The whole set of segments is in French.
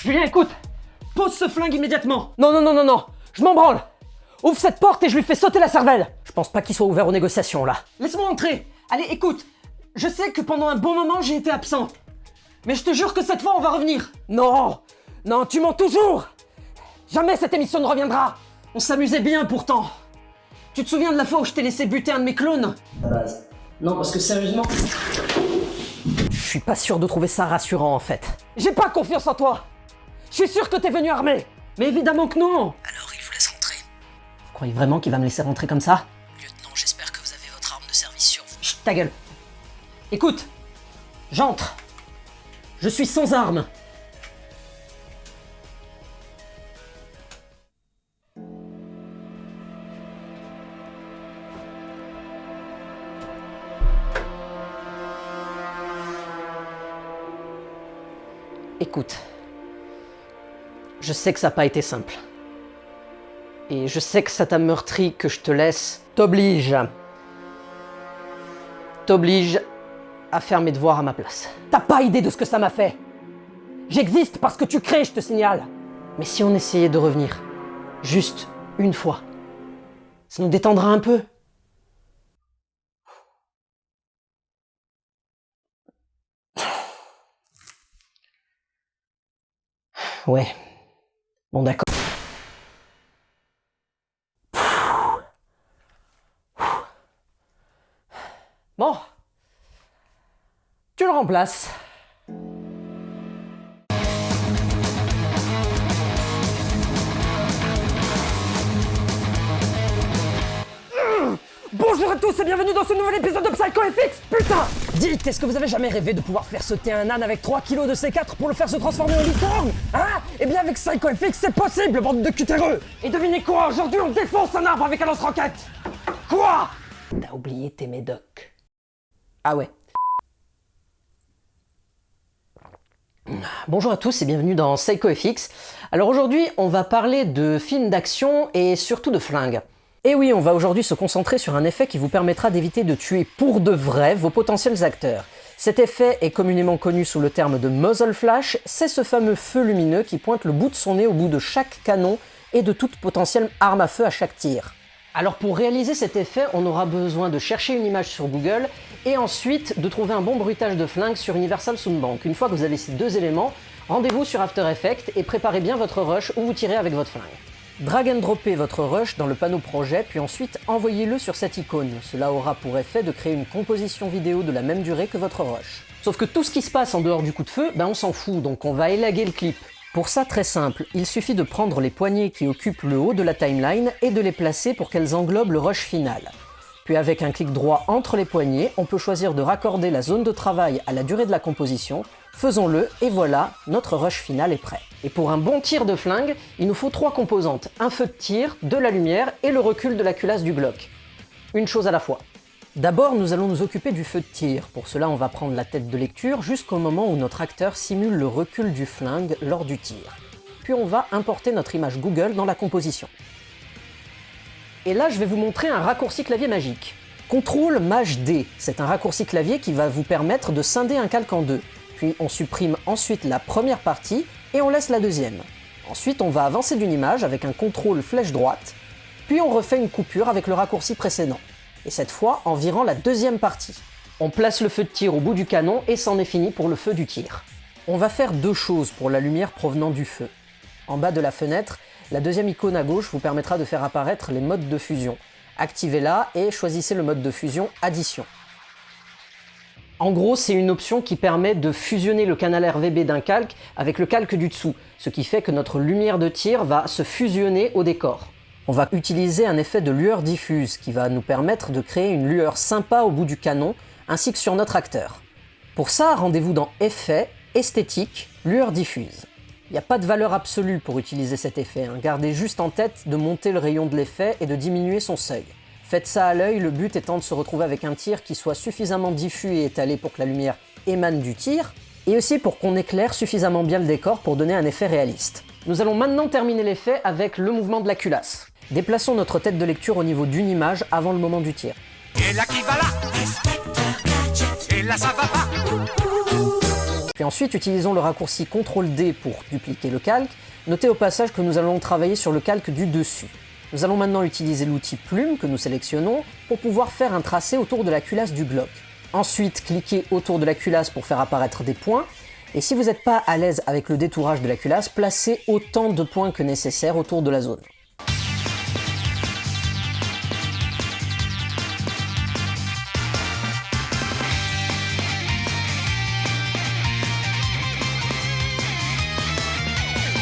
Julien, écoute! Pose ce flingue immédiatement! Non, je m'en branle. Ouvre cette porte et je lui fais sauter la cervelle. Je pense pas qu'il soit ouvert aux négociations, là. Laisse-moi entrer! Allez, écoute! Je sais que pendant un bon moment, j'ai été absent. Mais je te jure que cette fois, on va revenir! Non, tu mens toujours. Jamais cette émission ne reviendra. On s'amusait bien pourtant! Tu te souviens de la fois où je t'ai laissé buter un de mes clones? Non, parce que sérieusement... Je suis pas sûr de trouver ça rassurant, en fait. J'ai pas confiance en toi. Je suis sûr que t'es venu armé. Mais évidemment que non! Alors il vous laisse rentrer. Vous croyez vraiment qu'il va me laisser rentrer comme ça? Lieutenant, j'espère que vous avez votre arme de service sur vous. Chut, ta gueule! Écoute! J'entre! Je suis sans arme! Écoute, je sais que ça n'a pas été simple. Et je sais que ça t'a meurtri que je te laisse. T'oblige à faire mes devoirs à ma place. T'as pas idée de ce que ça m'a fait. J'existe parce que tu crées, je te signale. Mais si on essayait de revenir, juste une fois, ça nous détendra un peu. Ouais. Bon, d'accord. Bon. Tu le remplaces. Bonjour à tous et bienvenue dans ce nouvel épisode de PsychoFX. Putain! Dites, est-ce que vous avez jamais rêvé de pouvoir faire sauter un âne avec 3 kilos de C4 pour le faire se transformer en licorne? Hein? Eh bien avec PsychoFX, c'est possible, bande de cutéreux! Et devinez quoi? Aujourd'hui, on défonce un arbre avec un lance-roquette! Quoi? T'as oublié tes médocs. Ah ouais. Bonjour à tous et bienvenue dans PsychoFX. Alors aujourd'hui, on va parler de films d'action et surtout de flingues. Et oui, on va aujourd'hui se concentrer sur un effet qui vous permettra d'éviter de tuer pour de vrai vos potentiels acteurs. Cet effet est communément connu sous le terme de muzzle flash, c'est ce fameux feu lumineux qui pointe le bout de son nez au bout de chaque canon et de toute potentielle arme à feu à chaque tir. Alors pour réaliser cet effet, on aura besoin de chercher une image sur Google et ensuite de trouver un bon bruitage de flingue sur Universal Soundbank. Une fois que vous avez ces deux éléments, rendez-vous sur After Effects et préparez bien votre rush où vous tirez avec votre flingue. Drag and droppez votre rush dans le panneau projet, puis ensuite envoyez-le sur cette icône. Cela aura pour effet de créer une composition vidéo de la même durée que votre rush. Sauf que tout ce qui se passe en dehors du coup de feu, on s'en fout, donc on va élaguer le clip. Pour ça, très simple, il suffit de prendre les poignées qui occupent le haut de la timeline et de les placer pour qu'elles englobent le rush final. Puis avec un clic droit entre les poignées, on peut choisir de raccorder la zone de travail à la durée de la composition. Faisons-le et voilà, notre rush final est prêt. Et pour un bon tir de flingue, il nous faut 3 composantes, un feu de tir, de la lumière et le recul de la culasse du Glock. Une chose à la fois. D'abord, nous allons nous occuper du feu de tir. Pour cela, on va prendre la tête de lecture jusqu'au moment où notre acteur simule le recul du flingue lors du tir. Puis on va importer notre image Google dans la composition. Et là, je vais vous montrer un raccourci clavier magique. CTRL-MAJ-D, c'est un raccourci clavier qui va vous permettre de scinder un calque en deux. Puis on supprime ensuite la première partie et on laisse la deuxième. Ensuite, on va avancer d'une image avec un contrôle flèche droite, puis on refait une coupure avec le raccourci précédent. Et cette fois, en virant la deuxième partie. On place le feu de tir au bout du canon et c'en est fini pour le feu du tir. On va faire 2 choses pour la lumière provenant du feu. En bas de la fenêtre, la deuxième icône à gauche vous permettra de faire apparaître les modes de fusion. Activez-la et choisissez le mode de fusion Addition. En gros, c'est une option qui permet de fusionner le canal RVB d'un calque avec le calque du dessous, ce qui fait que notre lumière de tir va se fusionner au décor. On va utiliser un effet de lueur diffuse qui va nous permettre de créer une lueur sympa au bout du canon, ainsi que sur notre acteur. Pour ça, rendez-vous dans Effets, Esthétique, Lueur diffuse. Il n'y a pas de valeur absolue pour utiliser cet effet, Gardez juste en tête de monter le rayon de l'effet et de diminuer son seuil. Faites ça à l'œil, le but étant de se retrouver avec un tir qui soit suffisamment diffus et étalé pour que la lumière émane du tir, et aussi pour qu'on éclaire suffisamment bien le décor pour donner un effet réaliste. Nous allons maintenant terminer l'effet avec le mouvement de la culasse. Déplaçons notre tête de lecture au niveau d'une image avant le moment du tir. Et là qui va là, et là ça va pas. Puis ensuite, utilisons le raccourci CTRL-D pour dupliquer le calque. Notez au passage que nous allons travailler sur le calque du dessus. Nous allons maintenant utiliser l'outil plume que nous sélectionnons pour pouvoir faire un tracé autour de la culasse du bloc. Ensuite, cliquez autour de la culasse pour faire apparaître des points. Et si vous n'êtes pas à l'aise avec le détourage de la culasse, placez autant de points que nécessaire autour de la zone.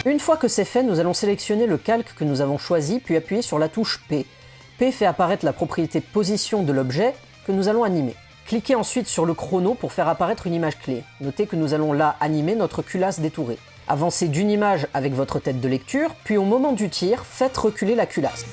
Une fois que c'est fait, nous allons sélectionner le calque que nous avons choisi, puis appuyer sur la touche P. P fait apparaître la propriété position de l'objet que nous allons animer. Cliquez ensuite sur le chrono pour faire apparaître une image clé. Notez que nous allons là animer notre culasse détourée. Avancez d'une image avec votre tête de lecture, puis au moment du tir, faites reculer la culasse.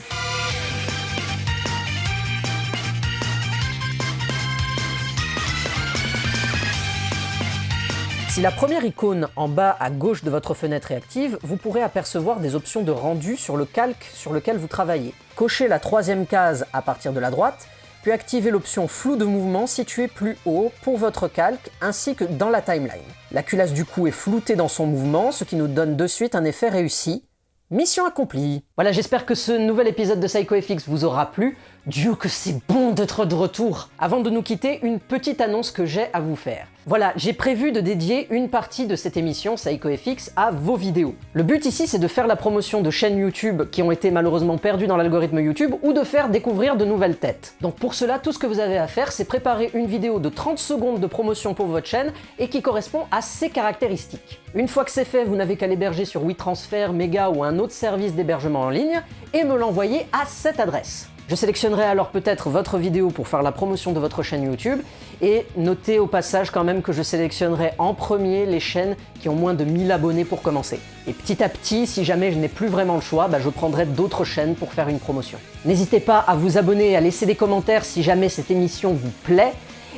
Si la première icône en bas à gauche de votre fenêtre est active, vous pourrez apercevoir des options de rendu sur le calque sur lequel vous travaillez. Cochez la troisième case à partir de la droite, puis activez l'option flou de mouvement située plus haut pour votre calque ainsi que dans la timeline. La culasse du coup est floutée dans son mouvement, ce qui nous donne de suite un effet réussi. Mission accomplie. Voilà, j'espère que ce nouvel épisode de PsychoFX vous aura plu. Dieu que c'est bon d'être de retour. Avant de nous quitter, une petite annonce que j'ai à vous faire. Voilà, j'ai prévu de dédier une partie de cette émission PsychoFX à vos vidéos. Le but ici, c'est de faire la promotion de chaînes YouTube qui ont été malheureusement perdues dans l'algorithme YouTube ou de faire découvrir de nouvelles têtes. Donc pour cela, tout ce que vous avez à faire, c'est préparer une vidéo de 30 secondes de promotion pour votre chaîne et qui correspond à ces caractéristiques. Une fois que c'est fait, vous n'avez qu'à l'héberger sur WeTransfer, Mega ou un autre service d'hébergement en ligne et me l'envoyer à cette adresse. Je sélectionnerai alors peut-être votre vidéo pour faire la promotion de votre chaîne YouTube et notez au passage quand même que je sélectionnerai en premier les chaînes qui ont moins de 1000 abonnés pour commencer. Et petit à petit, si jamais je n'ai plus vraiment le choix, je prendrai d'autres chaînes pour faire une promotion. N'hésitez pas à vous abonner et à laisser des commentaires si jamais cette émission vous plaît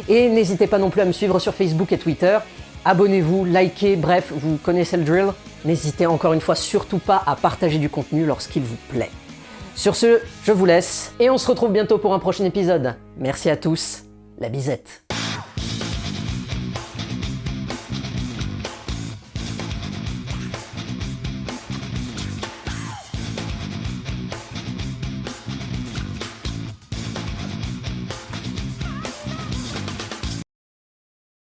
et n'hésitez pas non plus à me suivre sur Facebook et Twitter. Abonnez-vous, likez, bref, vous connaissez le drill. N'hésitez encore une fois surtout pas à partager du contenu lorsqu'il vous plaît. Sur ce, je vous laisse et on se retrouve bientôt pour un prochain épisode. Merci à tous, la bisette.